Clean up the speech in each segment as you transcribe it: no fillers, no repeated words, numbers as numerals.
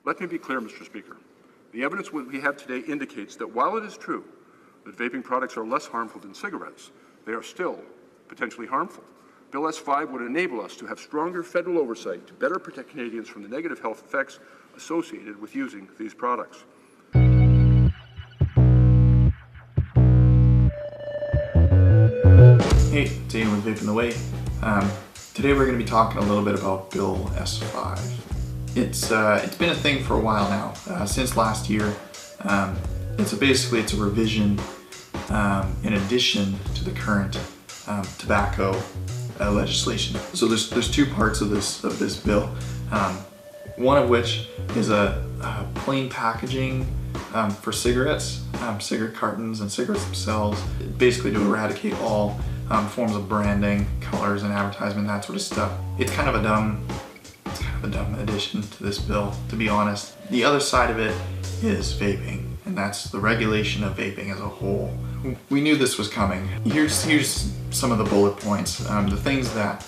Let me be clear, Mr. Speaker. The evidence we have today indicates that while it is true that vaping products are less harmful than cigarettes, they are still potentially harmful. Bill S-5 would enable us to have stronger federal oversight to better protect Canadians from the negative health effects associated with using these products. Hey, it's Ian with Vaping the Way. Today we're going to be talking a little bit about Bill S-5. It's been a thing for a while now, since last year. Basically it's a revision in addition to the current tobacco legislation. So there's two parts of this bill. One of which is a plain packaging for cigarettes, cigarette cartons and cigarettes themselves, basically to eradicate all forms of branding, colors and advertisement, that sort of stuff. It's kind of a dumb addition to this bill, to be honest. The other side of it is vaping, and that's the regulation of vaping as a whole. We knew this was coming. Here's some of the bullet points, the things that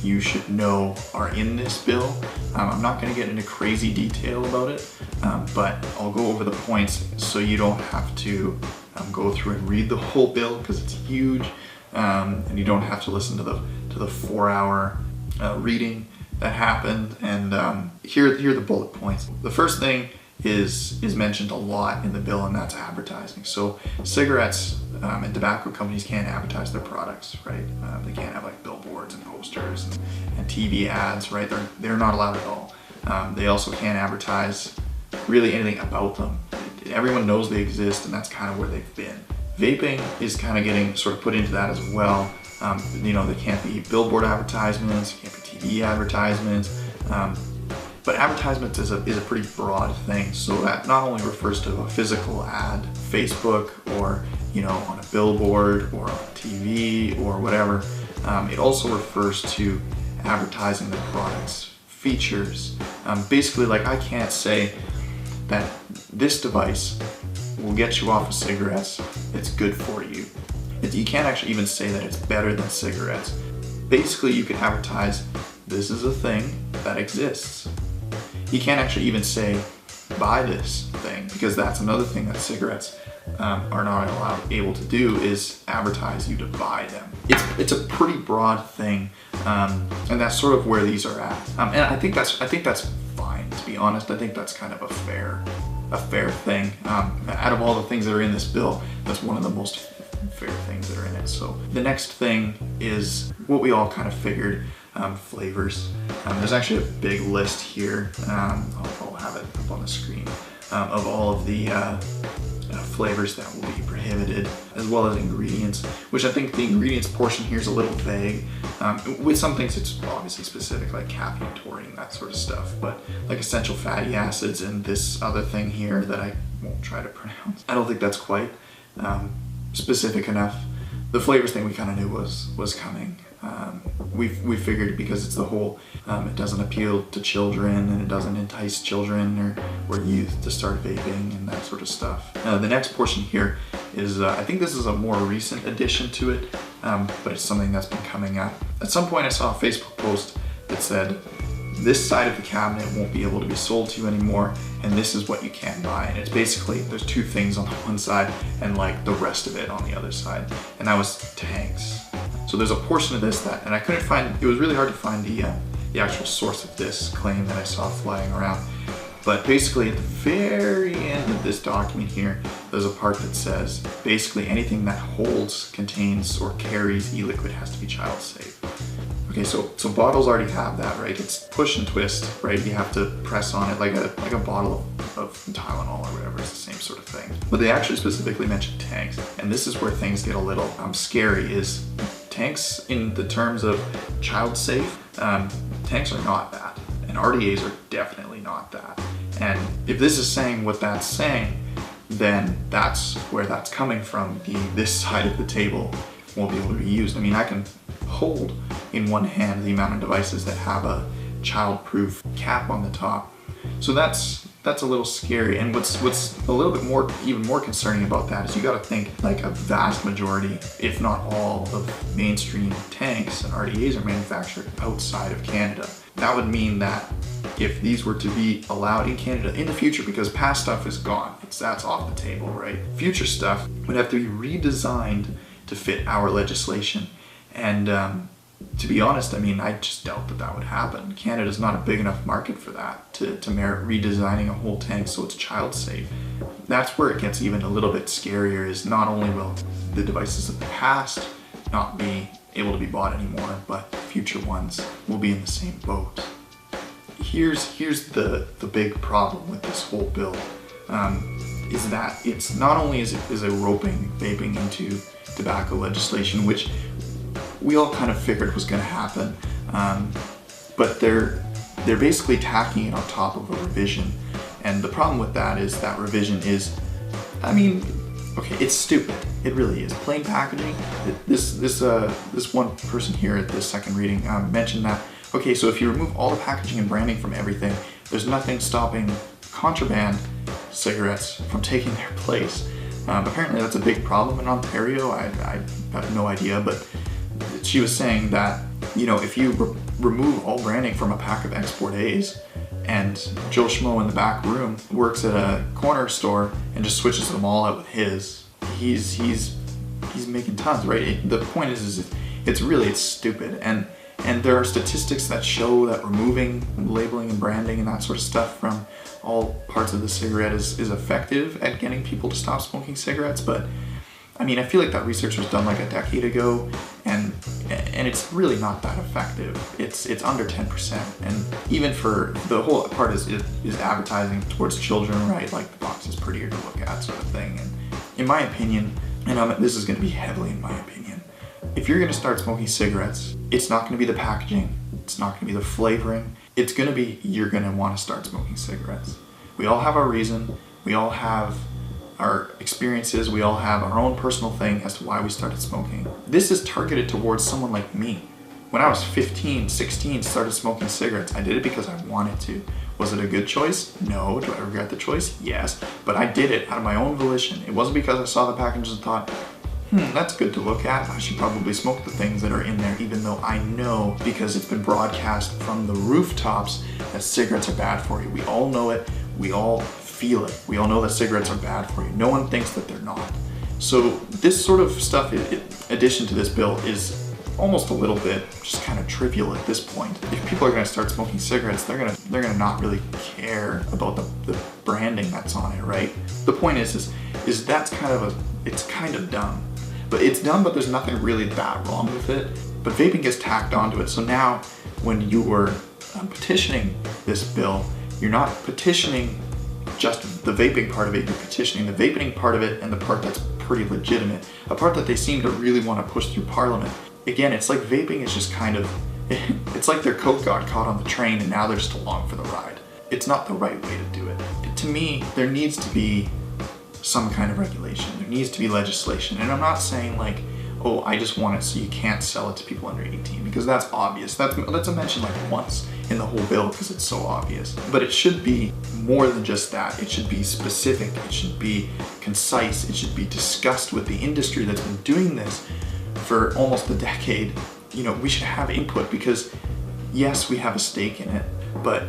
you should know are in this bill. I'm not going to get into crazy detail about it, but I'll go over the points so you don't have to go through and read the whole bill because it's huge, and you don't have to listen to the 4-hour reading that happened. And here are the bullet points. The first thing is mentioned a lot in the bill, and that's advertising. So cigarettes and tobacco companies can't advertise their products, right? They can't have like billboards and posters and TV ads, right? They're not allowed at all. They also can't advertise really anything about them. Everyone knows they exist, and that's kind of where they've been. Vaping is kind of getting sort of put into that as well. There can't be billboard advertisements, there can't be TV advertisements, but advertisements is a pretty broad thing. So that not only refers to a physical ad, Facebook, or on a billboard or on TV or whatever. It also refers to advertising the product's features. Basically, like, I can't say that this device will get you off of cigarettes, it's good for you. You can't actually even say that it's better than cigarettes. Basically, you can advertise, this is a thing that exists. You can't actually even say, buy this thing, because that's another thing that cigarettes are not able to do, is advertise you to buy them. It's a pretty broad thing, and that's sort of where these are at. And I think that's fine, to be honest. I think that's kind of a fair thing. Out of all the things that are in this bill, that's one of the most fair things that are in it. So the next thing is what we all kind of figured, flavors. There's actually a big list here. I'll have it up on the screen of all of the flavors that will be prohibited, as well as ingredients, which I think the ingredients portion here is a little vague. With some things it's obviously specific, like caffeine, taurine, that sort of stuff, but like essential fatty acids and this other thing here that I won't try to pronounce, I don't think that's quite specific enough. The flavors thing we kind of knew was coming. We figured because it's the whole, it doesn't appeal to children and it doesn't entice children or youth to start vaping and that sort of stuff. The next portion here is, I think this is a more recent addition to it, but it's something that's been coming up. At some point I saw a Facebook post that said, this side of the cabinet won't be able to be sold to you anymore, and this is what you can't buy. And it's basically, there's two things on the one side and like the rest of it on the other side, and that was tanks. So there's a portion of this that, and I couldn't find, it was really hard to find the actual source of this claim that I saw flying around. But basically at the very end of this document here, there's a part that says, basically anything that holds, contains, or carries e-liquid has to be child safe. Okay, so bottles already have that, right? It's push and twist, right? You have to press on it like a bottle of Tylenol or whatever. It's the same sort of thing. But they actually specifically mentioned tanks, and this is where things get a little scary. Is tanks, in the terms of child safe, tanks are not that, and RDAs are definitely not that. And if this is saying what that's saying, then that's where that's coming from. This side of the table won't be able to be used. I mean, I can hold in one hand the amount of devices that have a child-proof cap on the top. So that's a little scary. And what's a little bit even more concerning about that is you got to think like a vast majority, if not all, of mainstream tanks and RDAs are manufactured outside of Canada. That would mean that if these were to be allowed in Canada in the future, because past stuff is gone, that's off the table, right? Future stuff would have to be redesigned to fit our legislation. And to be honest, I mean, I just doubt that would happen. Canada's not a big enough market for that to merit redesigning a whole tank so it's child safe. That's where it gets even a little bit scarier, is not only will the devices of the past not be able to be bought anymore, but future ones will be in the same boat. Here's the big problem with this whole bill, is that it's not only is it roping vaping into tobacco legislation, which we all kind of figured was going to happen, but they're basically tacking it on top of a revision. And the problem with that is that revision is, I mean, okay, it's stupid. It really is. Plain packaging. This one person here at this second reading mentioned that, okay, so if you remove all the packaging and branding from everything, there's nothing stopping contraband cigarettes from taking their place. Apparently that's a big problem in Ontario. I have no idea, but she was saying that, you know, if you remove all branding from a pack of Export A's, and Joe Schmo in the back room works at a corner store and just switches them all out with his, he's making tons, right? The point is it's stupid, and there are statistics that show that removing labeling and branding and that sort of stuff from all parts of the cigarette is effective at getting people to stop smoking cigarettes. But I mean, I feel like that research was done like a decade ago, and it's really not that effective. It's under 10%, and even for the whole part is advertising towards children, right? Like the box is prettier to look at, sort of thing. And in my opinion, and this is going to be heavily in my opinion, if you're going to start smoking cigarettes, it's not going to be the packaging, it's not going to be the flavoring, it's going to be you're going to want to start smoking cigarettes. We all have our reason, we all have our experiences, we all have our own personal thing as to why we started smoking. This is targeted towards someone like me. When I was 15, 16, started smoking cigarettes, I did it because I wanted to. Was it a good choice? No. Do I regret the choice? Yes. But I did it out of my own volition. It wasn't because I saw the package and thought, that's good to look at. I should probably smoke the things that are in there, even though I know, because it's been broadcast from the rooftops, that cigarettes are bad for you. We all know it. We all feel it. We all know that cigarettes are bad for you. No one thinks that they're not. So this sort of stuff, in addition to this bill, is almost a little bit just kind of trivial at this point. If people are going to start smoking cigarettes, they're going to not really care about the branding that's on it, right? The point is that's it's kind of dumb. But it's dumb, but there's nothing really that wrong with it. But vaping gets tacked onto it. So now when you were petitioning this bill, you're not petitioning just the vaping part of it, you're petitioning the vaping part of it and the part that's pretty legitimate, a part that they seem to really want to push through Parliament. Again, it's like vaping is just kind of, it's like their coke got caught on the train and now they're just along for the ride. It's not the right way to do it. To me, there needs to be some kind of regulation. There needs to be legislation. And I'm not saying like, oh, I just want it so you can't sell it to people under 18, because that's obvious. That's a mention like once in the whole bill because it's so obvious. But it should be more than just that. It should be specific. It should be concise. It should be discussed with the industry that's been doing this for almost a decade. You know, we should have input because yes, we have a stake in it, but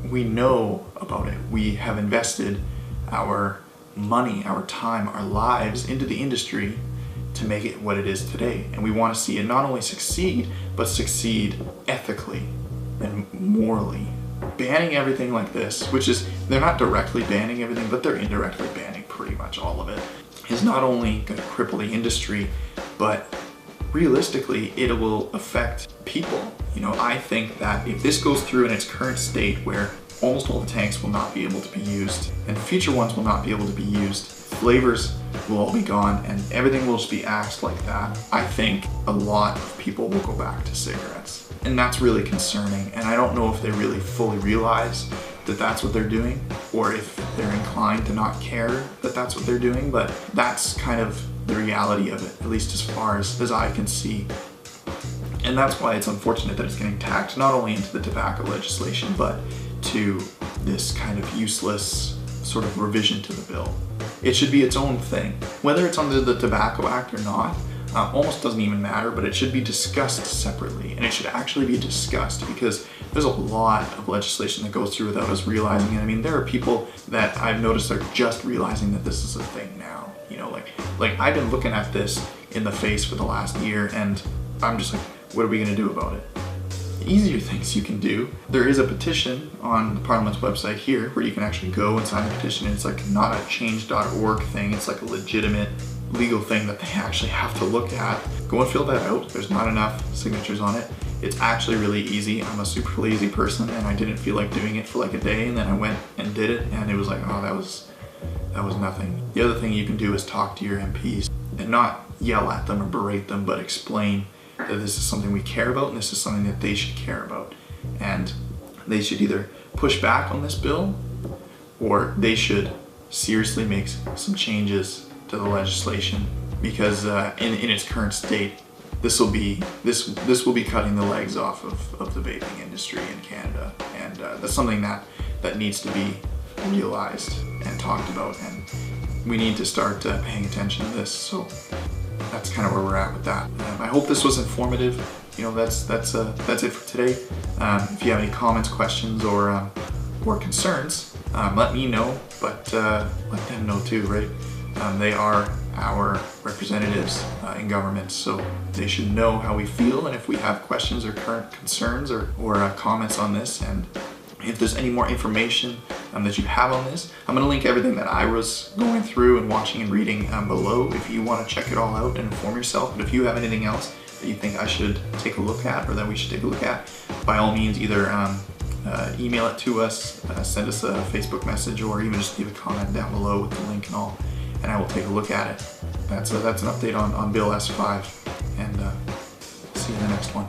we know about it. We have invested our money, our time, our lives into the industry to make it what it is today. And we want to see it not only succeed, but succeed ethically and morally. Banning everything like this, which is, they're not directly banning everything, but they're indirectly banning pretty much all of it, is not only going to cripple the industry, but realistically, it will affect people. You know, I think that if this goes through in its current state where almost all the tanks will not be able to be used and future ones will not be able to be used, flavors will all be gone and everything will just be axed like that, I think a lot of people will go back to cigarettes. And that's really concerning, and I don't know if they really fully realize that that's what they're doing, or if they're inclined to not care that that's what they're doing, but that's kind of the reality of it, at least as far as I can see. And that's why it's unfortunate that it's getting tacked not only into the tobacco legislation, but to this kind of useless sort of revision to the bill. It should be its own thing. Whether it's under the Tobacco Act or not, almost doesn't even matter, but it should be discussed separately, and it should actually be discussed because there's a lot of legislation that goes through without us realizing it. I mean, there are people that I've noticed are just realizing that this is a thing now. You know, like I've been looking at this in the face for the last year, and I'm just like, what are we gonna do about it? Easier things you can do. There is a petition on the Parliament's website here where you can actually go and sign a petition. It's like not a change.org thing. It's like a legitimate legal thing that they actually have to look at. Go and fill that out. There's not enough signatures on it. It's actually really easy. I'm a super lazy person and I didn't feel like doing it for like a day, and then I went and did it and it was like, oh, that was nothing. The other thing you can do is talk to your MPs and not yell at them or berate them, but explain that this is something we care about and this is something that they should care about. And they should either push back on this bill or they should seriously make some changes to the legislation, because in its current state, this will be cutting the legs off of the vaping industry in Canada, and that's something that needs to be realized and talked about, and we need to start paying attention to this. So that's kind of where we're at with that. I hope this was informative. You know, that's it for today. If you have any comments, questions, or concerns, let me know, but let them know too, right? They are our representatives in government, so they should know how we feel, and if we have questions or current concerns or comments on this, and if there's any more information that you have on this, I'm going to link everything that I was going through and watching and reading below if you want to check it all out and inform yourself. But if you have anything else that you think I should take a look at or that we should take a look at, by all means, either email it to us, send us a Facebook message, or even just leave a comment down below with the link and all, and I will take a look at it. That's an update on Bill S-5, and see you in the next one.